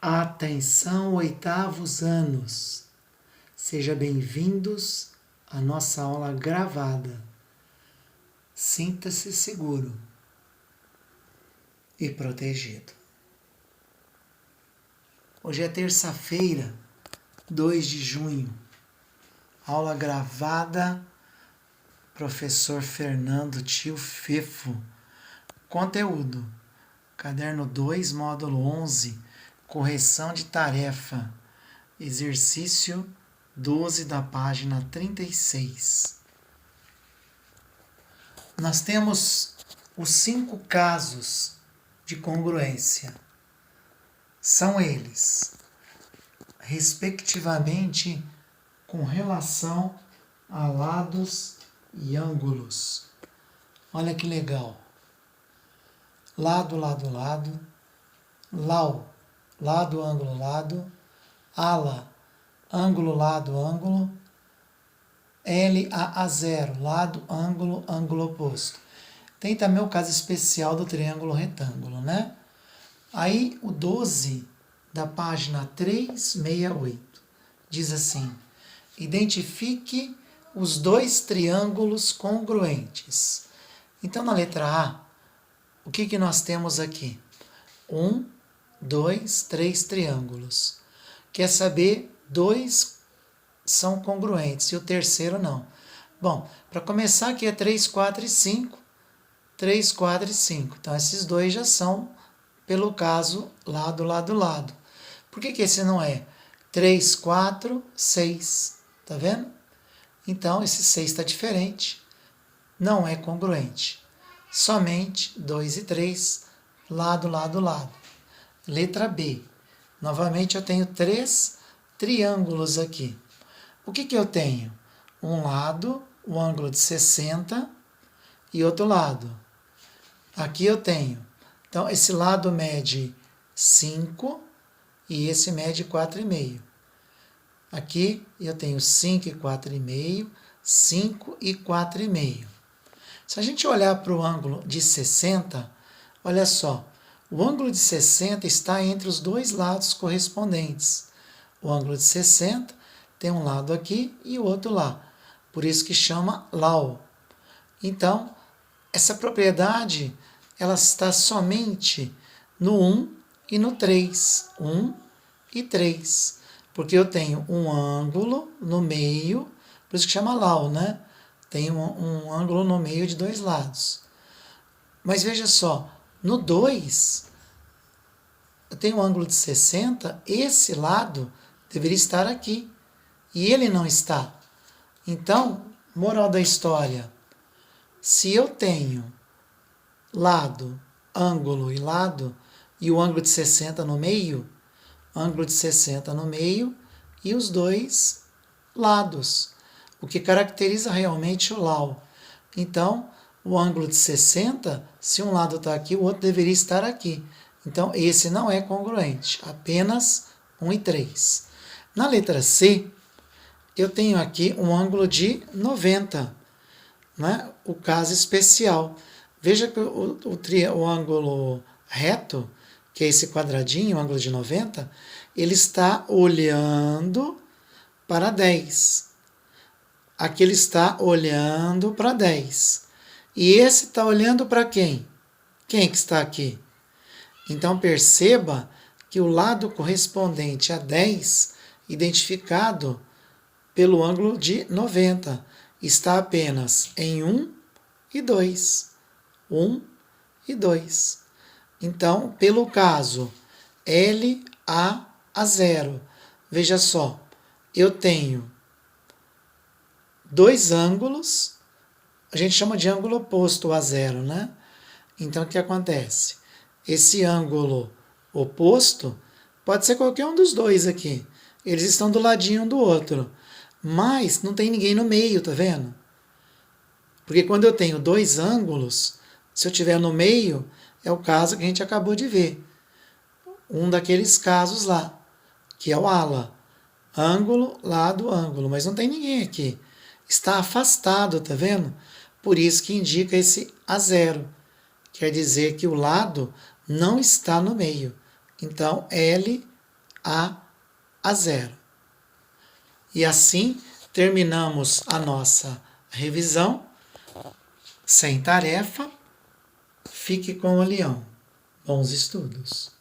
Atenção, oitavos anos. Sejam bem-vindos à nossa aula gravada. Sinta-se seguro e protegido. Hoje é terça-feira, 2 de junho. Aula gravada, professor Fernando Tio Fefo. Conteúdo: Caderno 2, módulo 11, correção de tarefa. Exercício 12 da página 36. Nós temos os 5 casos de congruência. São eles, respectivamente, com relação a lados e ângulos. Olha que legal. Lado, lado, lado. Lau, lado, ângulo, lado. Ala, ângulo, lado, ângulo. LAA0, lado, ângulo, ângulo oposto. Tem também o caso especial do triângulo retângulo, né? Aí o 12 da página 368 diz assim: identifique os 2 triângulos congruentes. Então, na letra A, o que nós temos aqui? 1, 2, 3 triângulos. Quer saber, 2 são congruentes e o terceiro não. Bom, para começar aqui é 3, 4 e 5. 3, 4 e 5. Então, esses 2 já são, pelo caso, lado, lado, lado. Por que esse não é? 3, 4, 6. Tá vendo? Então, esse 6 está diferente. Não é congruente. Somente 2 e 3, lado, lado, lado. Letra B. Novamente, eu tenho 3 triângulos aqui. O que eu tenho? Um lado, o ângulo de 60, e outro lado. Aqui eu tenho. Então, esse lado mede 5 e esse mede 4,5. Aqui eu tenho 5 e 4,5, 5 e 4,5. Se a gente olhar para o ângulo de 60, olha só, o ângulo de 60 está entre os 2 lados correspondentes. O ângulo de 60 tem um lado aqui e o outro lá. Por isso que chama lau. Então, essa propriedade ela está somente no 1 e no 3. 1 e 3. Porque eu tenho um ângulo no meio, por isso que chama lau, né? Tem um ângulo no meio de 2 lados. Mas veja só, no 2, eu tenho um ângulo de 60, esse lado deveria estar aqui. E ele não está. Então, moral da história, se eu tenho lado, ângulo e o ângulo de 60 no meio, ângulo de 60 no meio e os 2 lados, o que caracteriza realmente o lau. Então, o ângulo de 60, se um lado está aqui, o outro deveria estar aqui. Então, esse não é congruente, apenas 1 e 3. Na letra C, eu tenho aqui um ângulo de 90, né? O caso especial. Veja que o ângulo reto, que é esse quadradinho, o ângulo de 90, ele está olhando para 10. Aqui ele está olhando para 10. E esse está olhando para quem? Quem que está aqui? Então, perceba que o lado correspondente a 10, identificado pelo ângulo de 90, está apenas em 1 e 2. 1 e 2. Então, pelo caso LAA0, veja só, eu tenho 2 ângulos, a gente chama de ângulo oposto a 0, né? Então, o que acontece? Esse ângulo oposto pode ser qualquer um dos 2 aqui. Eles estão do ladinho um do outro. Mas não tem ninguém no meio, tá vendo? Porque quando eu tenho 2 ângulos, se eu tiver no meio, é o caso que a gente acabou de ver. Um daqueles casos lá, que é o ala. Ângulo, lado, ângulo. Mas não tem ninguém aqui. Está afastado, tá vendo? Por isso que indica esse A0. Quer dizer que o lado não está no meio. Então, L a 0. E assim terminamos a nossa revisão sem tarefa. Fique com o leão. Bons estudos!